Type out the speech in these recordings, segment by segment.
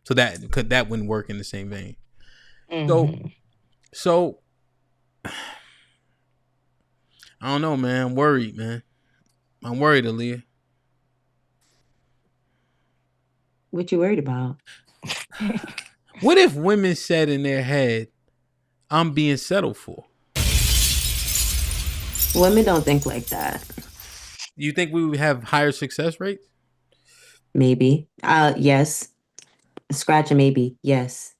So that wouldn't work in the same vein. So Mm-hmm. so I don't know, man. I'm worried, man. I'm worried, Aaliyah. What you worried about? What if women said in their head, I'm being settled for? Women don't think like that. You think we would have higher success rates? Maybe. Yes. Scratch a maybe. Yes.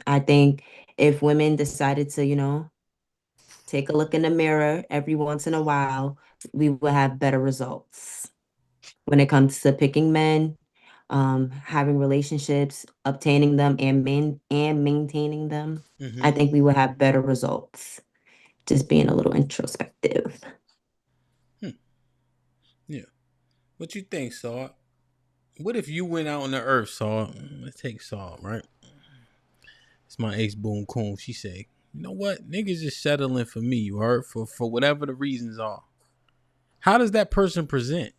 I think if women decided to, take a look in the mirror every once in a while, we will have better results when it comes to picking men, having relationships, obtaining them, and maintaining them. I Mm-hmm. think we will have better results. Just being a little introspective. Hmm. Yeah. What you think, Saw? What if you went out on the earth, Saw? Let's take Saw, right? It's my ex boom coon. She say, you know what? Niggas is settling for me, you heard? For whatever the reasons are. How does that person present?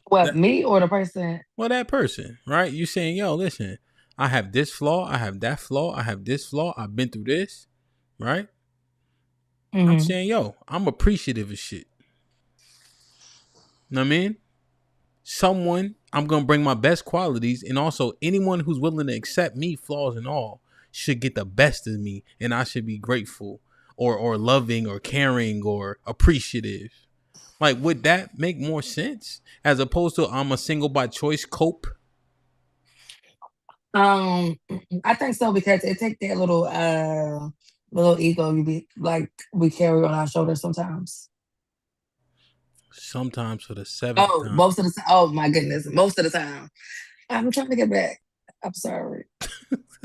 What, That me or the person? well, that person, right? You saying, yo, listen, I have this flaw, I have that flaw, I have this flaw, I've been through this, right? I'm Mm-hmm. saying, yo, I'm appreciative of shit. Know what I mean? Someone, I'm gonna bring my best qualities, and also anyone who's willing to accept me, flaws and all, should get the best of me, and I should be grateful or loving or caring or appreciative. Like, would that make more sense as opposed to I'm a single by choice cope? Um, I think so because it take that little ego you be like we carry on our shoulders sometimes. Sometimes for the seventh Oh, time. most of the time. Oh my goodness, most of the time. I'm trying to get back. I'm sorry,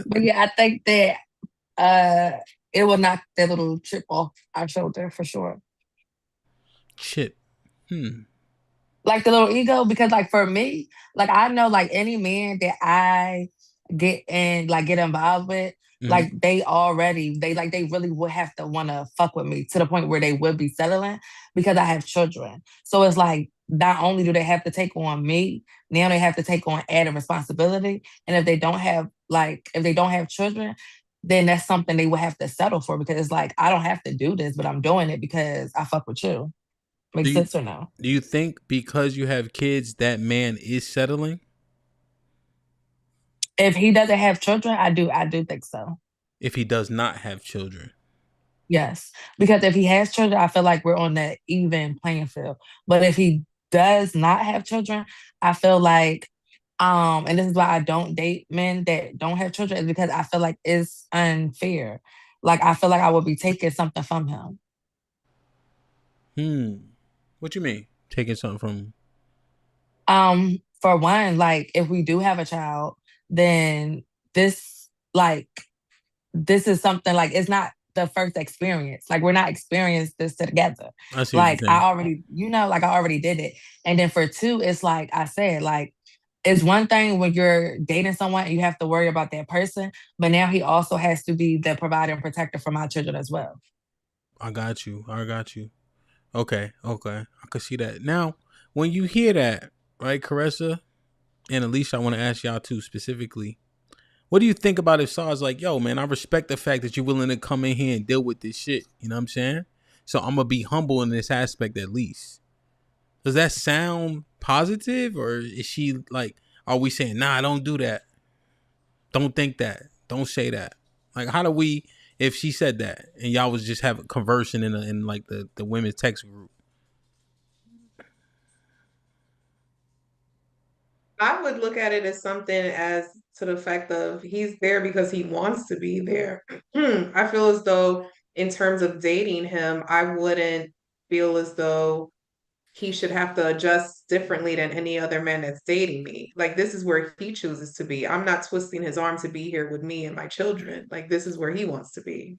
but yeah, I think that uh, it will knock that little chip off our shoulder for sure. Chip. Hmm. Like the little ego, because like for me, like I know like any man that I get involved with, Mm-hmm. like they really would have to want to fuck with me to the point where they would be settling because I have children. So it's like not only do they have to take on me, now they have to take on added responsibility. And if they don't have children, then that's something they would have to settle for because it's like I don't have to do this, but I'm doing it because I fuck with you. Do Makes you sense or no? do you think because you have kids that man is settling? If he doesn't have children, I do think so. If he does not have children? Yes. Because if he has children, I feel like we're on that even playing field. But if he does not have children, I feel like and this is why I don't date men that don't have children, is because I feel like it's unfair. Like I feel like I would be taking something from him. Hmm. What you mean? Taking something from? For one, like if we do have a child, then this like this is something like it's not the first experience. Like we're not experienced this together. I see what you're Like I saying. already, like I already did it. And then for two, it's like I said, like it's one thing when you're dating someone and you have to worry about that person, but now he also has to be the provider and protector for my children as well. I got you. I got you. Okay. Okay. I could see that. Now, when you hear that, right, Caressa and Alicia, I want to ask y'all too specifically. What do you think about if Sar's like, yo, man, I respect the fact that you're willing to come in here and deal with this shit. You know what I'm saying? So I'm gonna be humble in this aspect at least. Does that sound positive, or is she like, are we saying, nah, don't do that, don't think that, don't say that? Like, how do we, if she said that and y'all was just having conversing in like the women's text group? I would look at it as something as to the fact of he's there because he wants to be there. I feel as though, in terms of dating him, I wouldn't feel as though he should have to adjust differently than any other man that's dating me. Like, this is where he chooses to be. I'm not twisting his arm to be here with me and my children. Like, this is where he wants to be.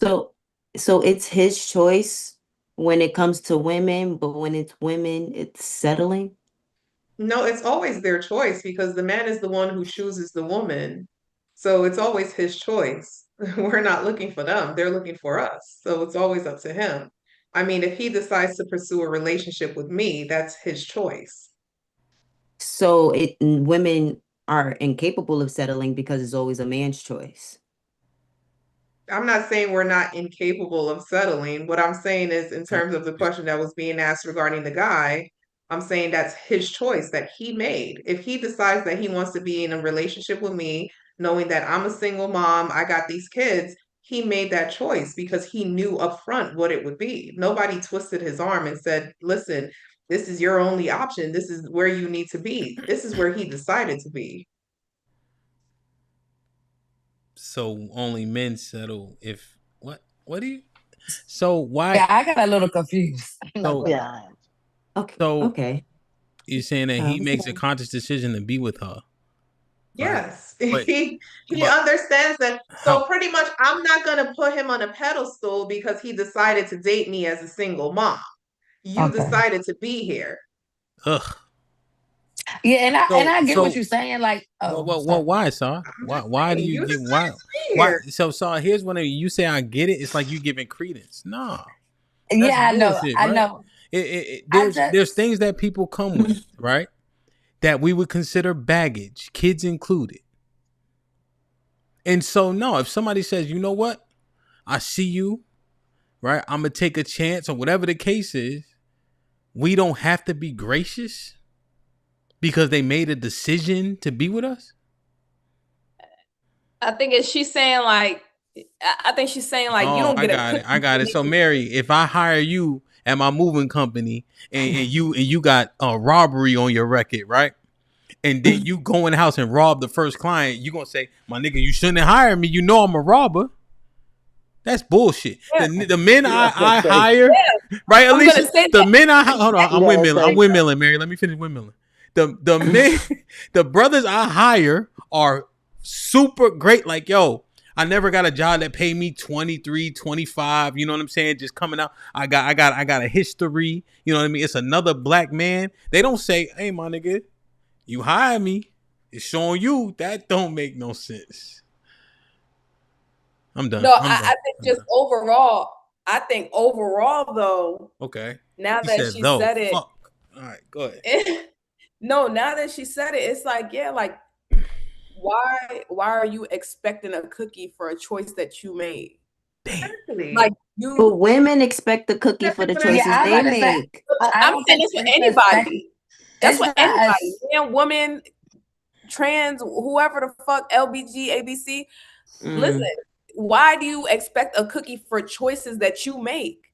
So so it's his choice when it comes to women, but when it's women, it's settling. No, it's always their choice because the man is the one who chooses the woman. So it's always his choice. We're not looking for them, they're looking for us. So it's always up to him. I mean, if he decides to pursue a relationship with me, that's his choice. So women are incapable of settling because it's always a man's choice. I'm not saying we're not incapable of settling. What I'm saying is, in terms of the question that was being asked regarding the guy, I'm saying that's his choice that he made. If he decides that he wants to be in a relationship with me, knowing that I'm a single mom, I got these kids, he made that choice because he knew upfront what it would be. Nobody twisted his arm and said, listen, this is your only option. This is where you need to be. This is where he decided to be. So only men settle if what? What do you? So why? Yeah, I got a little confused. I'm not So gonna lie. Okay. so Okay. you're saying that he makes a conscious decision to be with her, right? Yes, But he but understands that. So how? pretty much, I'm not gonna put him on a pedestal because he decided to date me as a single mom. You Okay. decided to be here. Ugh. Yeah, and So I get what so you're saying. Like, well, oh, well, well sorry. why, Sar? I'm Why just why do saying, you you give decided why to be why? here. So Sar, here's when you say I get it. It's like you giving credence. Nah, that's Yeah, I know. bullshit, I right? know. I There's just things that people come with, right? That we would consider baggage, kids included. And so, no, if somebody says, you know what, I see you, right? I'm gonna take a chance, or whatever the case is. We don't have to be gracious because they made a decision to be with us. I think she's saying like, I think she's saying like, you Oh, don't I get a got it. cookie I got for it. So, making. Mary, if I hire you at my moving company and you got a robbery on your record, right? And then you go in the house and rob the first client, you gonna say, "My nigga, you shouldn't have hired me. You know I'm a robber." That's bullshit. Yeah. The men I hire, Yeah, right, I'm Alicia? gonna say The that. men hold on, I'm Yeah, windmilling. I'm windmilling, Mary. Let me finish windmilling. The men, the brothers I hire are super great. Like, yo, I never got a job that paid me 23, 25. You know what I'm saying? Just coming out. I got a history. You know what I mean? It's another black man. They don't say, hey, my nigga, you hire me. It's showing you that don't make no sense. I'm done. No, I'm done. I think just overall, though. Okay. Now He that said, she though. said it, Fuck. All right, go ahead. no, now that she said it, it's like, yeah, like, why are you expecting a cookie for a choice that you made? Damn. Like But women expect the cookie for the choices yeah, I'm they about to say. make. I I'm don't saying think that's for it's anybody. That's it's for not anybody. Man, woman, trans, whoever the fuck, LBG, ABC. Listen, why do you expect a cookie for choices that you make?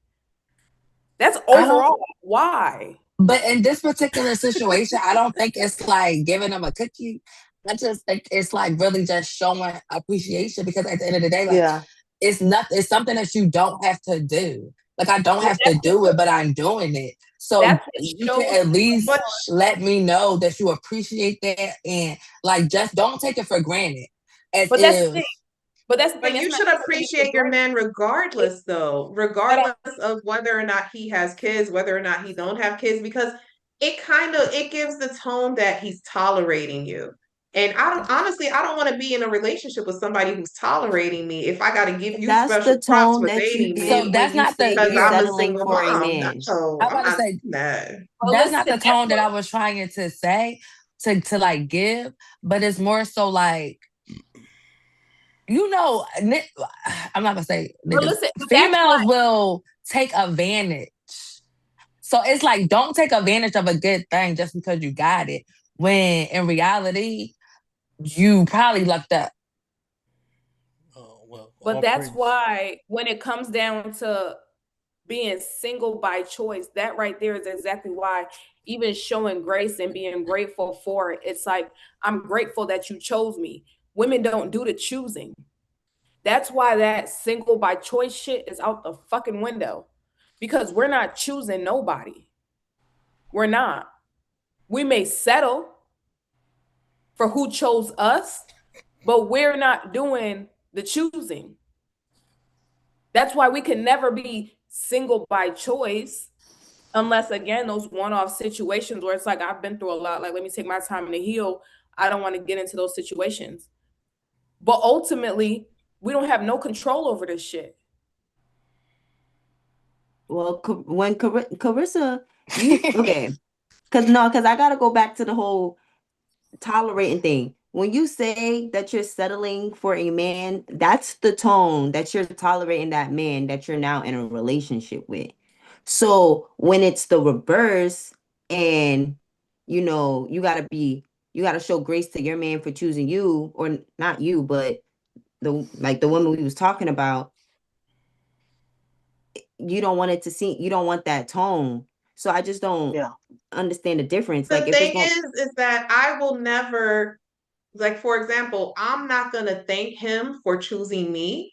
That's overall. Why? But in this particular situation, I don't think it's like giving them a cookie. I just think it's like really just showing appreciation because at the end of the day, like it's something that you don't have to do. Like I don't have to do it, but I'm doing it. So you can at least let me know that you appreciate that and like just don't take it for granted. But that's the thing. But you should appreciate your man regardless, though, regardless of whether or not he has kids, whether or not he don't have kids, because it gives the tone that he's tolerating you. And I don't want to be in a relationship with somebody who's tolerating me if I got to give you special props for dating me. So that's not because I'm a single mom. No, I'm about to say that. That's not the tone that I was trying to say to like give, but it's more so like I'm not gonna say niggas. Females will take advantage. So it's like don't take advantage of a good thing just because you got it. When in reality, you probably lucked up. But that's why when it comes down to being single by choice, that right there is exactly why even showing grace and being grateful for it, it's like, I'm grateful that you chose me. Women don't do the choosing. That's why that single by choice shit is out the fucking window because we're not choosing nobody. We're not. We may settle for who chose us, but we're not doing the choosing. That's why we can never be single by choice unless, again, those one-off situations where it's like, I've been through a lot. Like, let me take my time to heal. I don't want to get into those situations. But ultimately, we don't have no control over this shit. Well, when Carissa, you okay? Because I gotta go back to the whole tolerating thing. When you say that you're settling for a man, that's the tone that you're tolerating that man that you're now in a relationship with. So when it's the reverse, and you gotta show grace to your man for choosing you, or not you, but the woman we was talking about, you don't want that tone. So I just don't understand the difference. Like The if it's thing going is that I will never, like, for example, I'm not gonna thank him for choosing me.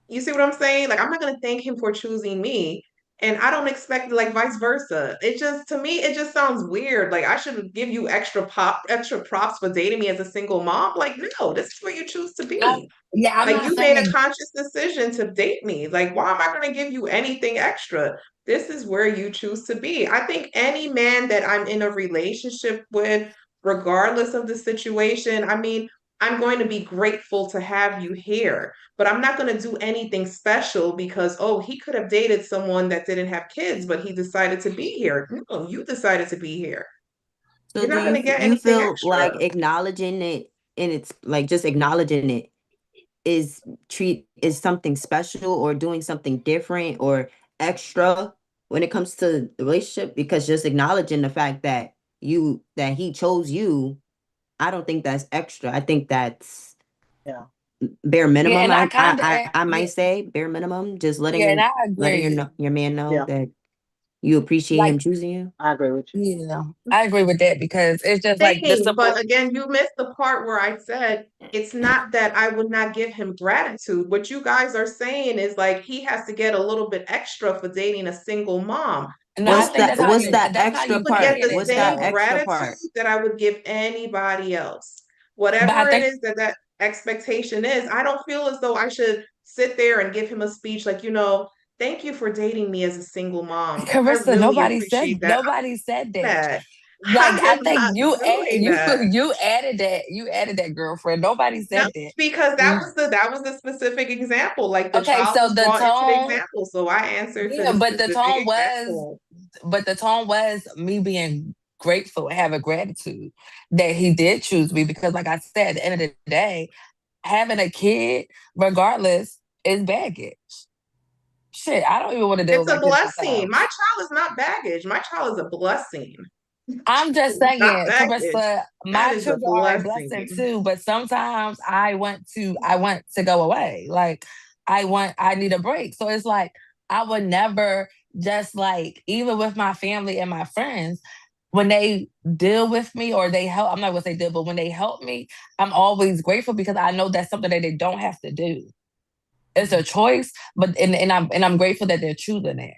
You see what I'm saying? Like, I'm not gonna thank him for choosing me. And I don't expect like vice versa. It just to me, it just sounds weird. Like I should give you extra props for dating me as a single mom. Like, no, this is where you choose to be. Yeah, I'm Like not you made a saying. conscious decision to date me. Like, why am I going to give you anything extra? This is where you choose to be. I think any man that I'm in a relationship with, regardless of the situation, I mean, I'm going to be grateful to have you here, but I'm not going to do anything special because, oh, he could have dated someone that didn't have kids, but he decided to be here. No, you decided to be here. So You're do not going you to get you anything feel extra. like acknowledging it, and it's like just acknowledging it is something special, or doing something different or extra when it comes to the relationship? Because just acknowledging the fact that he chose you, I don't think that's extra. I think that's bare Yeah, minimum. and I kind of. I might Yeah, say bare minimum. Just yeah, and I letting agree. your man know Yeah, that you appreciate Like, him choosing you. I agree with you. yeah, I agree with that because it's just like the Thinking, simple. but again, you missed the part where I said it's not that I would not give him gratitude. What you guys are saying is like he has to get a little bit extra for dating a single mom. No, I What's think No, that that's how what's you. that That's how extra you would get part? saying the it What's that same though. extra gratitude part? that I would give anybody else. But I Whatever it think is that expectation is, I don't feel as though I should sit there and give him a speech like, thank you for dating me as a single mom. I Carissa, really appreciate that. nobody said that. That Like I I am think not doing that. you added that. You added that, girlfriend. Nobody No, said that. because Mm. that was the specific example. Like the Okay, child so was the brought into the tone, example, so I answered for yeah, the specific example. but the tone was me being grateful and having gratitude that he did choose me because, like I said, at the end of the day, having a kid, regardless, is baggage. Shit, I don't even want to deal with It's my a kids sometimes. blessing. My child is not baggage. My child is a blessing. I'm just It's not saying, baggage. Carissa, That my is a children are a blessing blessing. too, but sometimes I want to go away. Like I need a break. So it's like I would never just like even with my family and my friends, when they deal with me or they help, I'm not gonna say deal, but when they help me, I'm always grateful because I know that's something that they don't have to do. It's a choice, but and I'm grateful that they're choosing it.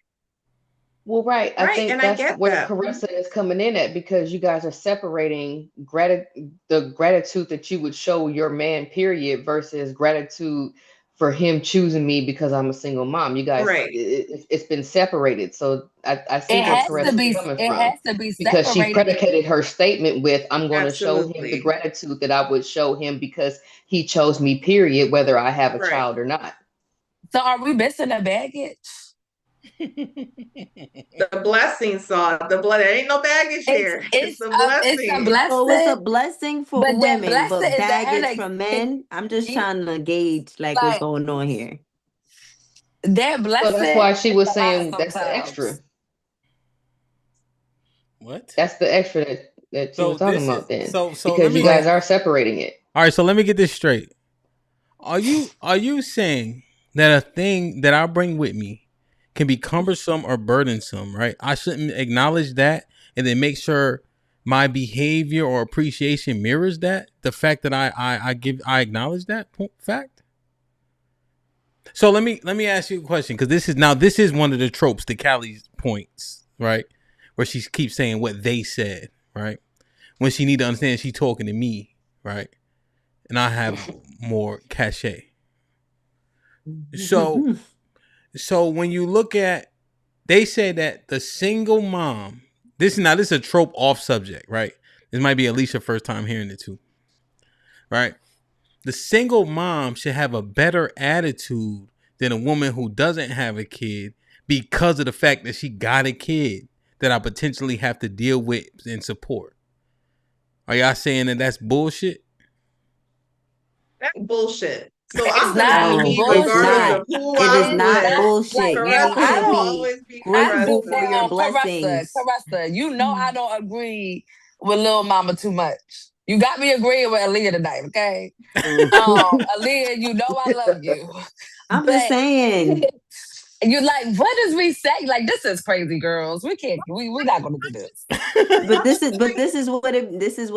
Well, right. I Right. think And I that's get where that. Carissa is coming in at, because you guys are separating the gratitude that you would show your man, period, versus gratitude for him choosing me because I'm a single mom. You guys, Right. it's been separated. So I see where Carissa is coming It from, has to be because she separated. predicated her statement with, I'm going to show him the Absolutely. gratitude that I would show him because he chose me, period, whether I have a Right. child or not. So are we missing the baggage? The blessing saw the blood. There ain't no baggage here. It's a It's a blessing. So it's a blessing, blessing for but that women, blessing but is the baggage headache. for men. I'm just trying to gauge like what's Like going on here. that So that's blessing why she is was a lot saying that's the extra. sometimes. What? That's the extra that she was So talking this is about then, so let because you me guys are separating it. all right, so let me get this straight. Are you saying that a thing that I bring with me can be cumbersome or burdensome, right? I shouldn't acknowledge that and then make sure my behavior or appreciation mirrors that. The fact that I acknowledge that fact. So let me ask you a question, because this is one of the tropes that Callie's points, right? Where she keeps saying what they said, right? When she need to understand she's talking to me, right? And I have more cachet. So when you look at, they say that the single mom, this is a trope off subject, right? This might be Alicia's first time hearing it too, right? The single mom should have a better attitude than a woman who doesn't have a kid because of the fact that she got a kid that I potentially have to deal with and support. Are y'all saying that that's bullshit? That's bullshit. So It's I'm gonna not be No, me it's bullshit. regardless not. of who It is I'm not It's with. not like bullshit. You need Caressa to will be always be I do grateful for Caressa. your now, blessings. Caressa, you know I don't agree with Lil Mama too much. You got me agreeing with Aaliyah tonight, okay? Aaliyah, you know I love you. I'm But just saying. you like, what does we say? Like, this is crazy, girls. We're not gonna do this. But this is what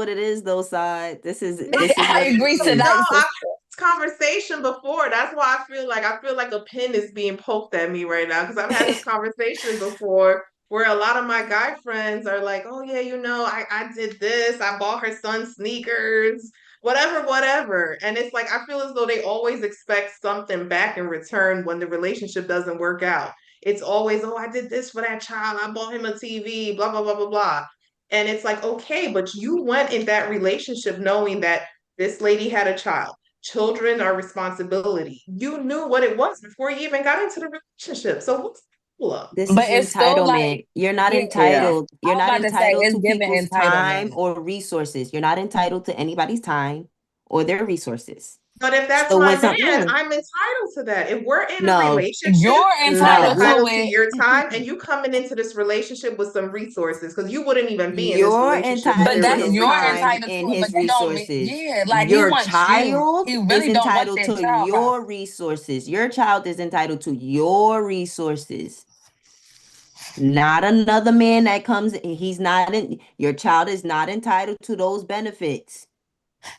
it is though, side. This is I what it agree is. tonight, No, sister. I've had this conversation before. That's why I feel like a pin is being poked at me right now because I've had this conversation before where a lot of my guy friends are like, "Oh yeah, I did this. I bought her son sneakers, whatever." And it's like I feel as though they always expect something back in return when the relationship doesn't work out. It's always, "Oh, I did this for that child. I bought him a TV, blah blah blah blah blah." And it's like, okay, but you went in that relationship knowing that this lady had a child. Children are responsibility. You knew what it was before you even got into the relationship. So what's the up? This But is it's still like, entitlement. You're not yeah. entitled. I You're was not about to say entitled it's to giving people's time entitlement. or resources. You're not entitled to anybody's time or their resources. But if that's So my when man, yeah. I'm entitled to that. If we're in a No, relationship, You're I'm entitled no. to entitled to it, your time and you coming into this relationship with some resources because you wouldn't even be in this You're relationship if but entitled there to were that's no his you're time resources. entitled to and it. But his that don't mean, resources. yeah, like he Your wants you. child He is really don't want entitled that to child problem. your resources. Your child is entitled to your resources. Not another man that comes, he's not in, your child is not entitled to those benefits.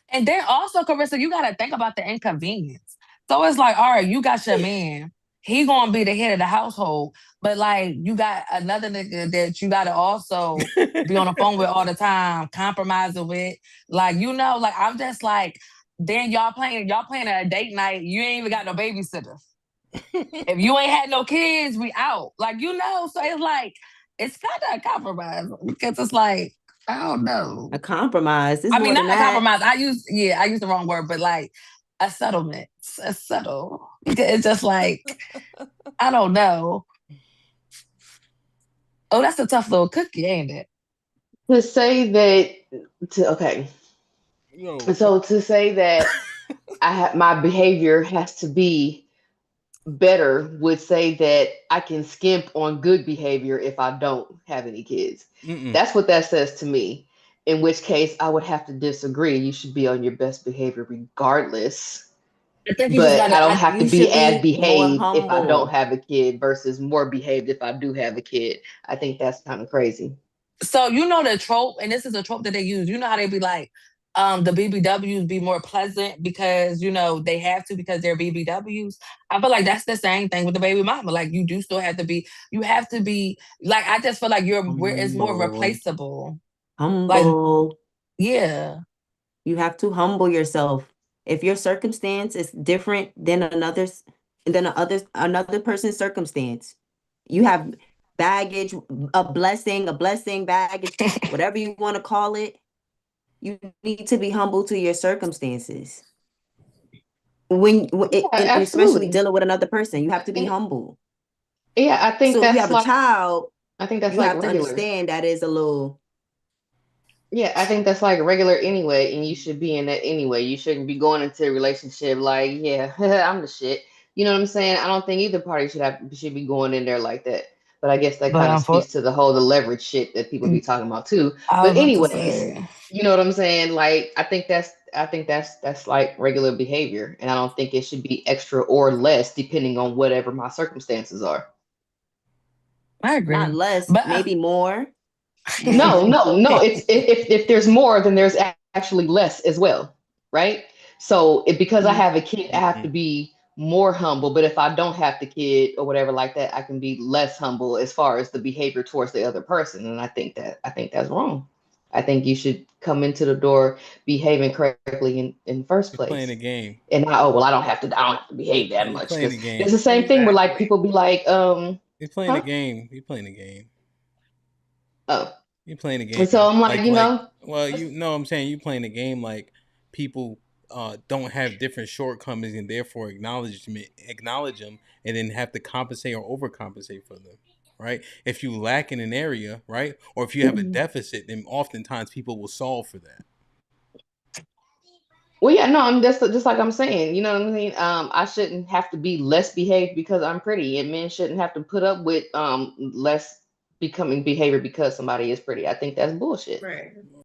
And then also, Carissa, you gotta think about the inconvenience. So it's like, all right, you got your man. He gonna be the head of the household, but like you got another nigga that you gotta also be on the phone with all the time, compromising with. Like, like I'm just like, then y'all playing a date night, you ain't even got no babysitter. If you ain't had no kids, we out. Like, so it's like, it's kind of a compromise because it's like, I don't know. A compromise. It's I mean, more not than a that. compromise. I used the wrong word, but like a settlement. A settle. It's just like, I don't know. Oh, that's a tough little cookie, ain't it? To say that, okay. Yo, So to say that my behavior has to be better would say that I can skimp on good behavior if I don't have any kids. That's what that says to me. In which case, I would have to disagree. You should be on your best behavior regardless. I think you just But I don't gotta. have to You be should as be more behaved if I don't humble. have a kid versus more behaved if I do have a kid. I think that's kind of crazy. So the trope, and this is a trope that they use. You know how they be like, the BBWs be more pleasant because they have to because they're BBWs. I feel like that's the same thing with the baby mama. Like you do still have to be. You have to be like. I just feel like it's more Humble. replaceable. Like, Humble. yeah. You have to humble yourself. If your circumstance is different than another person's circumstance, you have baggage, a blessing, baggage, whatever you want to call it. You need to be humble to your circumstances. Yeah, And especially absolutely. dealing with another person, you have to be And humble. yeah, So if you have a child, I think that's you like have to regular. understand that is a little. Yeah, I think that's like regular anyway, and you should be in that anyway. You shouldn't be going into a relationship like, yeah, I'm the shit. You know what I'm saying? I don't think either party should be going in there like that. But I guess that But kind of speaks to the leverage shit that people be talking about too. I was But about to anyways, say. you know what I'm saying? Like I think that's like regular behavior, and I don't think it should be extra or less depending on whatever my circumstances are. I agree. Not less, But maybe more. No. It's if there's more, then there's actually less as well, right? So because I have a kid, I have to be more humble. But if I don't have the kid or whatever like that, I can be less humble as far as the behavior towards the other person. And I think that's wrong. I think you should come into the door behaving correctly in the first he's playing place. the game. And not, oh well, I don't have to behave that He's much playing because the game. it's the same thing where like people be like, He's playing the huh? game. He's playing the game. Oh. You playing the And so game. I'm like, Well, you know what I'm saying? You playing the game like people don't have different shortcomings and therefore acknowledge them and then have to compensate or overcompensate for them, right? If you lack in an area, right, or if you have a deficit, then oftentimes people will solve for that. Well, yeah, no, I'm just like I'm saying, you know what I mean? I shouldn't have to be less behaved because I'm pretty, and men shouldn't have to put up with less becoming behavior because somebody is pretty. I think that's bullshit. Right.